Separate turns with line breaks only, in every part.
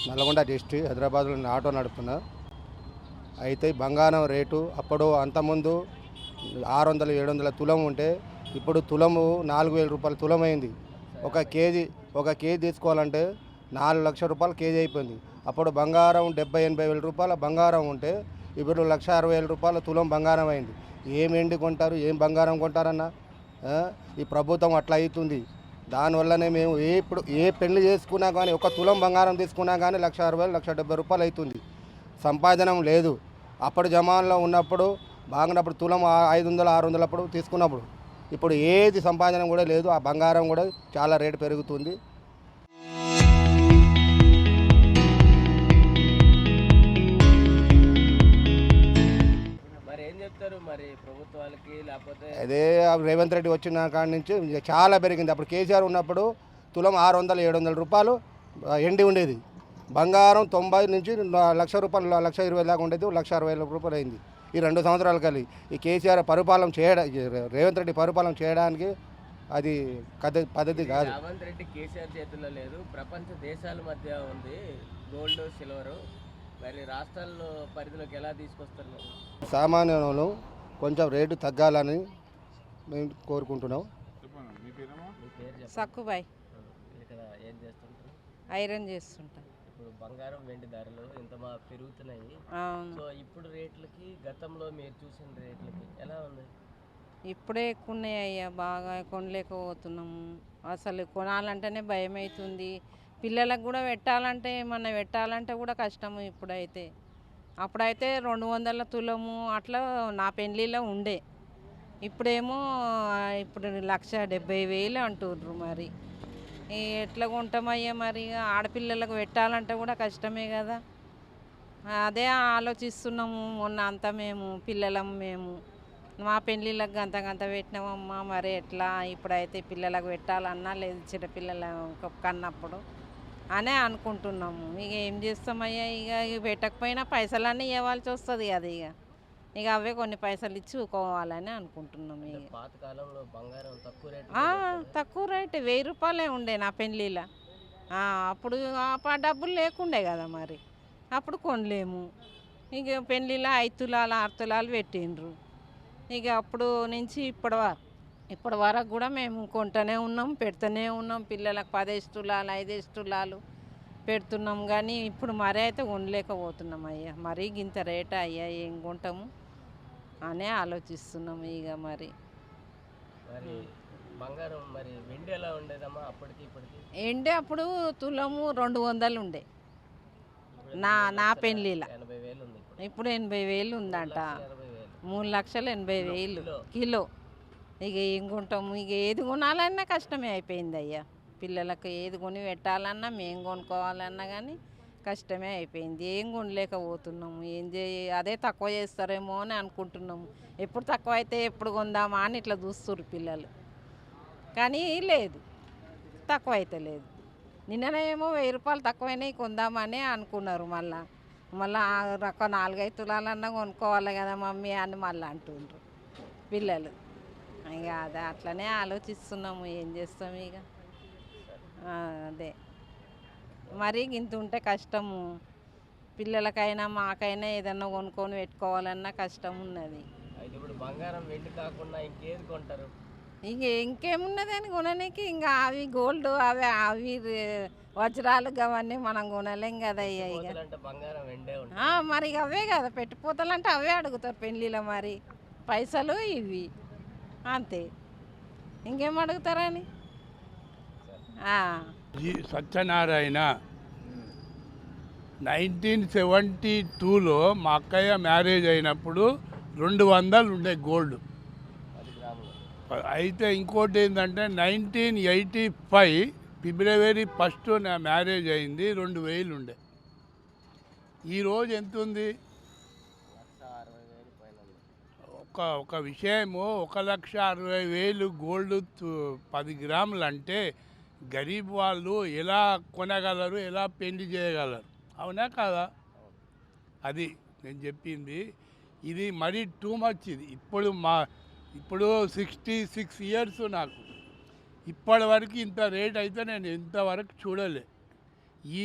Nalgonda district హైదరాబాద్లో నేను auto నడుపుతున్నా. అయితే బంగారం రేటు అప్పుడు అంతకుముందు 600-700 తులం ఉంటే ఇప్పుడు తులము 4,000 రూపాయలు తులం అయింది. ఒక కేజీ తీసుకోవాలంటే 4 లక్షల రూపాయలు కేజీ అయిపోయింది. అప్పుడు బంగారం 70-80 వేల రూపాయల బంగారం ఉంటే ఇప్పుడు 1,60,000 రూపాయల తులం బంగారం అయింది. ఏం ఎండి కొంటారు, ఏం బంగారం కొంటారన్న? ఈ ప్రభుత్వం అట్లా అవుతుంది. దానివల్లనే మేము ఇప్పుడు ఏ పెళ్లి చేసుకున్నా కానీ ఒక తులం బంగారం తీసుకున్నా కానీ 1,60,000, 1,70,000 రూపాయలు అవుతుంది. సంపాదన లేదు. అప్పుడు జమాన్లో ఉన్నప్పుడు బాగున్నప్పుడు తులం 500-600 అప్పుడు తీసుకున్నప్పుడు. ఇప్పుడు ఏది సంపాదన కూడా లేదు. ఆ బంగారం కూడా చాలా రేటు పెరుగుతుంది.
మరి ఏం చెప్తారు మరి ప్రభుత్వాలకి, లేకపోతే
అదే రేవంత్ రెడ్డి వచ్చిన కాడి నుంచి చాలా పెరిగింది. అప్పుడు కేసీఆర్ ఉన్నప్పుడు తులం 600-700 రూపాయలు ఎండి ఉండేది. బంగారం 90 నుంచి 1,00,000 రూపాయలు, 1,20,000 దాకా ఉండేది. 1,60,000 రూపాయలు అయింది ఈ 2 సంవత్సరాలు కలిగి. ఈ కేసీఆర్ పరిపాలన రేవంత్ రెడ్డి పరిపాలన చేయడానికి అది పద్ధతి కాదు.
రేవంత్ రెడ్డి కేసీఆర్ చేతుల్లో లేదు, ప్రపంచ దేశాల మధ్య ఉంది గోల్డ్ సిల్వరు. మరి రాష్ట్రాల్లో పరిధిలోకి ఎలా తీసుకొస్తారు మీరు?
సామాన్యులు కొంచెం రేటు తగ్గాలని మేము కోరుకుంటున్నాం.
మీ పేరు
సక్కుబాయ్
ఇక్కడ ఏం చేస్తుంటారు?
ఐరన్ చేస్తుంటా.
ఇప్పుడు బంగారం వెండి ధరలు ఇంత పెరుగుతున్నాయి.
అవును,
సో ఇప్పుడు రేట్లకి గతంలో మీరు చూసిన రేట్లకి ఎలా ఉంది?
ఇప్పుడే ఎక్కువ ఉన్నాయి అయ్యా, బాగా కొనలేకపోతున్నాము. అసలు కొనాలంటేనే భయం అవుతుంది. పిల్లలకు కూడా పెట్టాలంటే కూడా కష్టము ఇప్పుడైతే. అప్పుడైతే 200 తులము అట్లా నా పెళ్ళిలో ఉండే. ఇప్పుడేమో ఇప్పుడు 1,70,000 అంటుర్రు. మరి ఎట్లా కొంటామయ్యా? మరి ఆడపిల్లలకు పెట్టాలంటే కూడా కష్టమే కదా. అదే ఆలోచిస్తున్నాము. మొన్న అంతా మేము మా పెళ్ళిళ్ళకి గంత పెట్టినామమ్మా. మరి ఎట్లా ఇప్పుడైతే పిల్లలకు పెట్టాలన్నా లేదు, చిన్నపిల్లల కన్నప్పుడు అనే అనుకుంటున్నాము. ఇక ఏం చేస్తామయ్యా? ఇక పెట్టకపోయినా పైసలన్నీ ఇవ్వాల్సి వస్తుంది కదా. ఇక అవే కొన్ని పైసలు ఇచ్చి ఊకోవాలని అనుకుంటున్నాము. ఇక
పాతకాలంలో బంగారం తక్కువ రేటు
తక్కువ రేటు 1,000 రూపాయలే ఉండే నా పెళ్ళిలో. అప్పుడు డబ్బులు లేకుండే కదా, మరి అప్పుడు కొనలేము. ఇక పెళ్ళిలో 5 తులాలు 6 తులాలు పెట్టిండ్రు. ఇక అప్పుడు నుంచి ఇప్పటి వరకు కూడా మేము కొంటూనే ఉన్నాం, పెడుతూనే ఉన్నాం. పిల్లలకు 10 తులాలు 5 తులాలు పెడుతున్నాం. కానీ ఇప్పుడు మరీ అయితే కొనలేకపోతున్నాం అయ్యా. మరీ ఇంత రేట్ అయ్యా, ఏం కొంటాము అనే ఆలోచిస్తున్నాము. ఇక మరి
బంగారం మరి వెండి ఎలా ఉండేదమ్మా అప్పటికి ఇప్పటికి?
ఎండి అప్పుడు తులము 200 ఉండే నా పెళ్ళిలో.
80,000 ఉంది
ఇప్పుడు 80,000 ఉందంట. 3,80,000 కిలో. ఇక ఏం కొంటాము? ఇక ఏది కొనాలన్నా కష్టమే అయిపోయింది అయ్యా. పిల్లలకు ఏది కొని పెట్టాలన్నా మేము కొనుక్కోవాలన్నా కానీ కష్టమే అయిపోయింది. ఏం కొనలేకపోతున్నాము. అదే తక్కువ చేస్తారేమో అని అనుకుంటున్నాము. ఎప్పుడు తక్కువ అయితే ఎప్పుడు కొందామా అని ఇట్లా చూస్తున్నారు పిల్లలు. కానీ లేదు, తక్కువ అయితే లేదు. నిన్ననేమో 1,000 రూపాయలు తక్కువైనాయి కొందామని అనుకున్నారు. మళ్ళీ 4-5 తులాలన్నా కొనుక్కోవాలి కదా మమ్మీ అని మళ్ళీ అంటుండ్రు పిల్లలు. ఇక అట్లనే ఆలోచిస్తున్నాము. ఏం చేస్తాము ఇక? అదే మరి ఇంత ఉంటే కష్టము. పిల్లలకైనా మాకైనా ఏదన్నా కొనుక్కొని పెట్టుకోవాలన్నా కష్టం ఉన్నది.
ఇప్పుడు బంగారం వెండి కాకుండా ఇంకేది కొంటారు?
ఇంకేమున్నది అని కొనడానికి? ఇంకా అవి గోల్డ్ అవి వజ్రాలు అవన్నీ మనం కొనలేం కదా. ఇక
బంగారం వెండే
మరి అవే కదా పెట్టిపోతాలంటే అవే అడుగుతారు పెళ్ళిలో. మరి పైసలు ఇవి అంతే, ఇంకేం అడుగుతారని.
సత్యనారాయణ 1972లో మా అక్కయ్య మ్యారేజ్ అయినప్పుడు 200 ఉండే గోల్డ్. అయితే ఇంకోటి ఏంటంటే 1985 ఫిబ్రవరి 1 నా మ్యారేజ్ అయింది, 2,000 ఉండే. ఈరోజు ఎంత ఉంది? ఒక విషయము 1,60,000 గోల్డ్ 10 గ్రాములు అంటే గరీబ్ వాళ్ళు ఎలా కొనగలరు, ఎలా పెళ్లి చేయగలరు? అవునా కాదా? అది నేను చెప్పింది. ఇది మరీ టూ మచ్. ఇది ఇప్పుడు 66 ఇయర్స్ నాకు. ఇప్పటి వరకు ఇంత రేట్ అయితే నేను ఇంతవరకు చూడలే. ఈ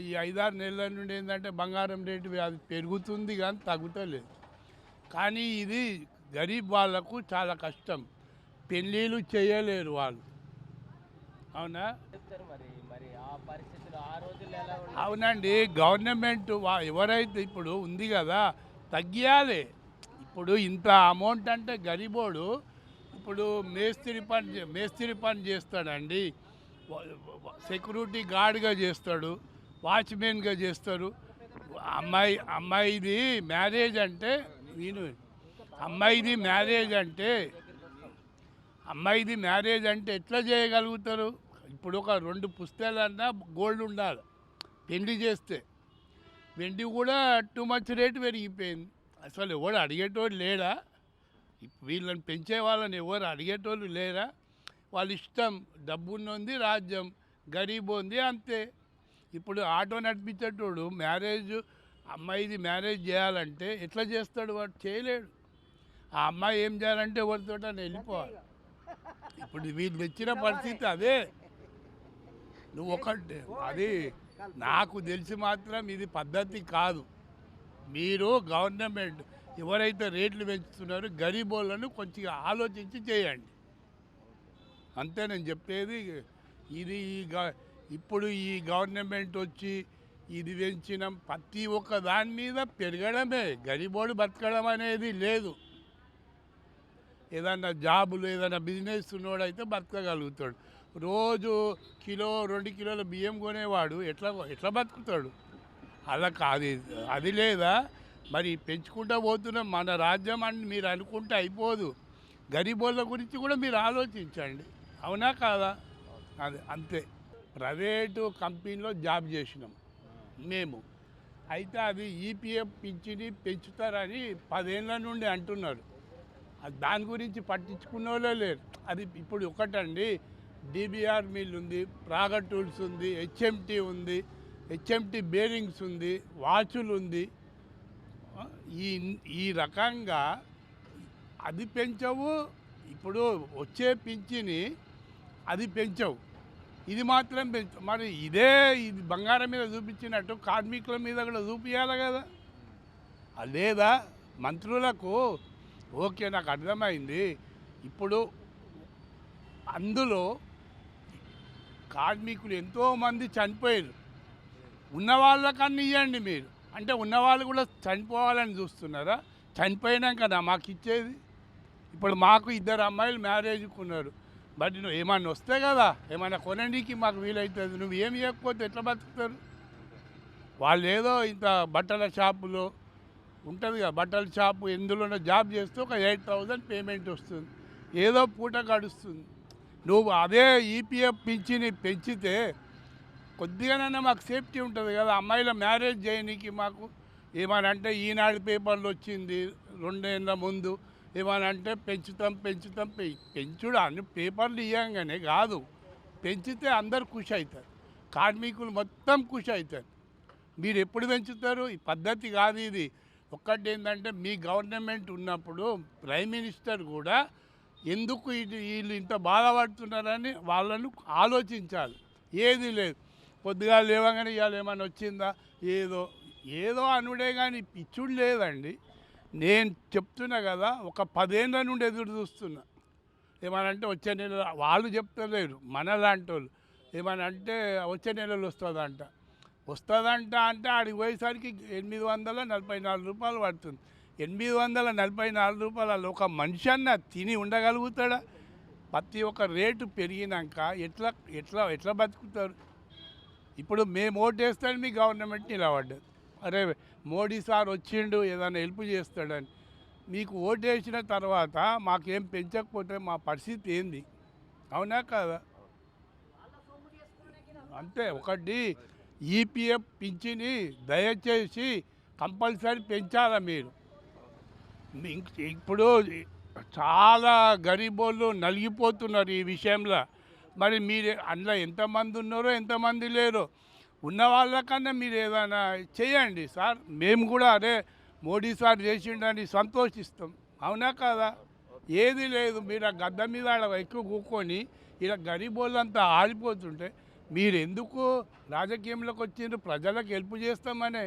ఈ 5-6 నెలల నుండి ఏంటంటే బంగారం రేటు అది పెరుగుతుంది కానీ తగ్గుతలేదు. కానీ ఇది గరీబ్ వాళ్ళకు చాలా కష్టం, పెళ్ళిళ్ళు చేయలేరు వాళ్ళు. అవునా?
చెప్తారు మరి మరి ఆ పరిస్థితులు ఆ రోజుల్లో ఎలా ఉండే?
అవునండి, గవర్నమెంట్ ఎవరైతే ఇప్పుడు ఉంది కదా తగ్గియాలి. ఇప్పుడు ఇంత అమౌంట్ అంటే గరీబోడు ఇప్పుడు మేస్త్రి పని చేస్తాడండి, సెక్యూరిటీ గార్డ్గా చేస్తాడు, వాచ్మెన్గా చేస్తారు. అమ్మాయిది మ్యారేజ్ అంటే అమ్మాయిది మ్యారేజ్ అంటే ఎట్లా చేయగలుగుతారు? ఇప్పుడు ఒక 2 పుస్తకాలన్నా గోల్డ్ ఉండాలి పెళ్లి చేస్తే. వెండి కూడా టూ మచ్ రేటు పెరిగిపోయింది. అసలు ఎవడు అడిగేటోడు లేడా? వీళ్ళని పెంచే వాళ్ళని ఎవరు అడిగేటోళ్ళు లేరా? వాళ్ళ ఇష్టం. డబ్బున్నది రాజ్యం, గరీబ్ ఉంది అంతే. ఇప్పుడు ఆటో నడిపించేటోడు అమ్మాయిది మ్యారేజ్ చేయాలంటే ఎట్లా చేస్తాడు? వాడు చేయలేడు. ఆ అమ్మాయి ఏం చేయాలంటే ఎవరితో వెళ్ళిపోవాలి. ఇప్పుడు వీళ్ళు తెచ్చిన పరిస్థితి అదే. నువ్వు ఒకటి అది నాకు తెలిసి మాత్రం ఇది పద్ధతి కాదు. మీరు గవర్నమెంట్ ఎవరైతే రేట్లు పెంచుతున్నారో గరీబోళ్ళను కొంచెం ఆలోచించి చేయండి అంతే నేను చెప్పేది. ఇది ఇప్పుడు ఈ గవర్నమెంట్ వచ్చి ఇది పెంచిన ప్రతి ఒక్క దాని మీద పెరగడమే, గరీబోడు బతకడం అనేది లేదు. ఏదన్నా జాబులు ఏదైనా బిజినెస్ ఉన్నోడైతే బతకగలుగుతాడు. రోజు 1-2 కిలోల బియ్యం కొనేవాడు ఎట్లా బతుకుతాడు? అలా కాదు. అది లేదా మరి పెంచుకుంటూ పోతున్నాం మన రాజ్యం అని మీరు అనుకుంటే అయిపోదు. గరీబోళ్ళ గురించి కూడా మీరు ఆలోచించండి. అవునా కాదా? అది అంతే. ప్రైవేటు కంపెనీలో జాబ్ చేసినాం మేము. అయితే అది ఈపీఎఫ్ పింఛని పెంచుతారని 10 ఏళ్ళ నుండి అంటున్నారు. దాని గురించి పట్టించుకున్న వాళ్ళే లేరు. అది ఇప్పుడు ఒకటండి, డిబిఆర్ మిల్ ఉంది, ప్రాగా టూల్స్ ఉంది, హెచ్ఎంటీ ఉంది, హెచ్ఎంటీ బేరింగ్స్ ఉంది, వాచులు ఉంది. ఈ రకంగా అది పెంచవు. ఇప్పుడు వచ్చే పింఛని అది పెంచవు, ఇది మాత్రం పెంచవు. మరి ఇది బంగారం మీద చూపించినట్టు కార్మికుల మీద కూడా చూపించాలి కదా. లేదా మంత్రులకు ఓకే నాకు అర్థమైంది. ఇప్పుడు అందులో కార్మికులు ఎంతోమంది చనిపోయారు. ఉన్న వాళ్ళకన్నా ఇవ్వండి మీరు. అంటే ఉన్నవాళ్ళు కూడా చనిపోవాలని చూస్తున్నారా? చనిపోయినాక మాకు ఇచ్చేది. ఇప్పుడు మాకు 2 అమ్మాయిలు మ్యారేజ్కున్నారు. బట్ నువ్వు ఏమన్నా వస్తే కదా ఏమన్నా కొనడానికి మాకు వీలవుతుంది. నువ్వు ఏమి ఇవ్వకపోతే ఎట్లా బతుకుతారు? వాళ్ళు ఏదో ఇంత బట్టల షాపులో ఉంటుంది కదా, బట్టల షాపు ఎందులోనో జాబ్ చేస్తే ఒక 8,000 పేమెంట్ వస్తుంది, ఏదో పూట గడుస్తుంది. నువ్వు అదే ఈపీఎఫ్ పింఛని పెంచితే కొద్దిగానైనా మాకు సేఫ్టీ ఉంటుంది కదా. అమ్మాయిల మ్యారేజ్ చేయడానికి మాకు ఏమనంటే ఈనాడు పేపర్లు వచ్చింది 2 ఏళ్ళ ముందు, ఏమనంటే పెంచుతాం పెంచుడు అన్ని పేపర్లు ఇవ్వగానే కాదు, పెంచితే అందరు ఖుషి అవుతారు, కార్మికులు మొత్తం ఖుషి అవుతారు. మీరు ఎప్పుడు పెంచుతారు? ఈ పద్ధతి కాదు ఇది. ఒక్కటి ఏంటంటే మీ గవర్నమెంట్ ఉన్నప్పుడు ప్రైమ్ మినిస్టర్ కూడా ఎందుకు వీళ్ళు ఇంత బాధపడుతున్నారని వాళ్ళను ఆలోచించాలి. ఏది లేదు, పొద్దుగా లేవగానే ఇవాళ ఏమైనా వచ్చిందా ఏదో అనుడే కానీ పిచ్చుడు లేదండి. నేను చెప్తున్నా కదా, ఒక 10 ఏళ్ళ నుండి ఎదురు చూస్తున్నా. ఏమనంటే వచ్చే నెల వాళ్ళు చెప్తలేరు, మనలాంటి వాళ్ళు ఏమనంటే వచ్చే నెలలు వస్తుందంట అంటే ఆడికి పోయేసరికి 844 రూపాయలు పడుతుంది. 844 రూపాయలు ఒక మనిషి అన్న తిని ఉండగలుగుతాడా? ప్రతి ఒక్క రేటు పెరిగినాక ఎట్లా బతుకుతారు? ఇప్పుడు మేము ఓటేస్తాను మీ గవర్నమెంట్ నిలబడ్డది. అరే మోడీ సార్ వచ్చిండు ఏదైనా హెల్ప్ చేస్తాడని. మీకు ఓటేసిన తర్వాత మాకేం పెంచకపోతే మా పరిస్థితి ఏంది? అవునా కదా? అంతే. ఒకటి ఈపీఎఫ్ పింఛని దయచేసి కంపల్సరీ పెంచాలా మీరు. ఇప్పుడు చాలా గరీబోళ్ళు నలిగిపోతున్నారు ఈ విషయంలో. మరి మీరు అందులో ఎంతమంది ఉన్నారో ఎంతమంది లేరో, ఉన్న వాళ్ళకన్నా మీరు ఏదైనా చేయండి సార్. మేము కూడా అదే మోడీ సార్ చేసిండని సంతోషిస్తాం. అవునా కదా? ఏది లేదు, మీరు ఆ గద్ద మీద ఎక్కువ కూకొని ఇలా గరీబోళ్ళంతా ఆడిపోతుంటే మీరు ఎందుకు రాజకీయంలోకి వచ్చిండ్రు? ప్రజలకు హెల్ప్ చేస్తామనే.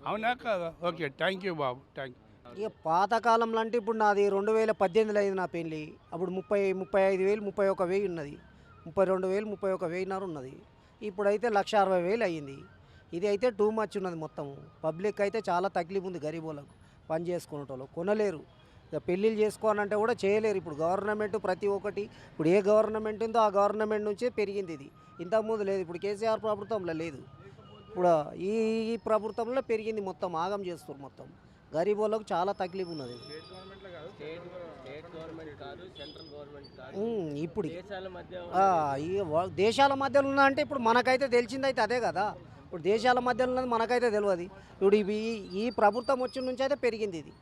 అవునా కదా? Okay, thank you Babu, thank you.
ఇక పాతకాలంలో అంటే ఇప్పుడు నాది 2018లో అయింది నా పెళ్ళి. అప్పుడు 35,000 31,000 ఉన్నది. 32,000 31,000 ఉన్నది. ఇప్పుడైతే 1,60,000 అయ్యింది. ఇది అయితే టూ మచ్ ఉన్నది మొత్తం. పబ్లిక్ అయితే చాలా తక్లీఫ్ ఉంది, గరీబోళ్ళకు పని చేసుకునేటోళ్ళు కొనలేరు. ఇక పెళ్ళిళ్ళు చేసుకోవాలంటే కూడా చేయలేరు. ఇప్పుడు గవర్నమెంట్ ప్రతి ఒక్కటి, ఇప్పుడు ఏ గవర్నమెంట్ ఉందో ఆ గవర్నమెంట్ నుంచే పెరిగింది ఇది. ఇంతకుముందు లేదు. ఇప్పుడు కేసీఆర్ ప్రభుత్వంలో లేదు. ఇప్పుడు ఈ ఈ ప్రభుత్వంలో పెరిగింది. మొత్తం ఆగం చేస్తారు. మొత్తం గరీబోళ్ళకు చాలా తక్లీఫ్ ఉన్నది.
స్టేట్ గవర్నమెంట్ కాదు, సెంట్రల్ గవర్నమెంట్ కాదు,
ఇప్పుడు
దేశాల మధ్య
ఈ దేశాల మధ్యలో ఉన్న అంటే ఇప్పుడు మనకైతే తెలిసింది అయితే అదే కదా. ఇప్పుడు దేశాల మధ్యలో ఉన్నది మనకైతే తెలియదు. ఇప్పుడు ఈ ప్రభుత్వం వచ్చిన నుంచి అయితే పెరిగింది ఇది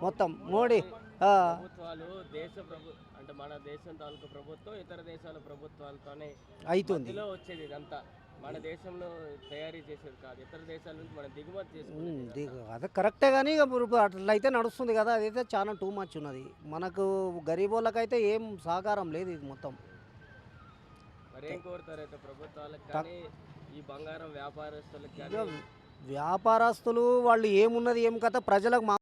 మొత్తం. మోడీ
ప్రభుత్వాలు అంటే మన దేశం తాలూకు ప్రభుత్వం ఇతర దేశాల ప్రభుత్వాలతోనే
అవుతుంది.
మధ్యలో వచ్చేది ఇదంతా. మన దేశంలో తయారీ చేసేది కాదు, ఇతర దేశాల నుంచి మనం దిగుమతి చేసుకునేది.
అదే కరెక్టే, కానీ ఇక ఇప్పుడు అట్లయితే నడుస్తుంది కదా. అదైతే చాలా టూ మచ్ ఉన్నది. మనకు గరీబోళ్ళకైతే ఏం సహకారం లేదు ఇది మొత్తం.
మరేం కోరుతారైతే ప్రభుత్వాలకు కానీ ఈ బంగారం వ్యాపారస్తులకు కానీ?
వ్యాపారస్తులు వాళ్ళు ఏమున్నది ఏం కథ ప్రజలకు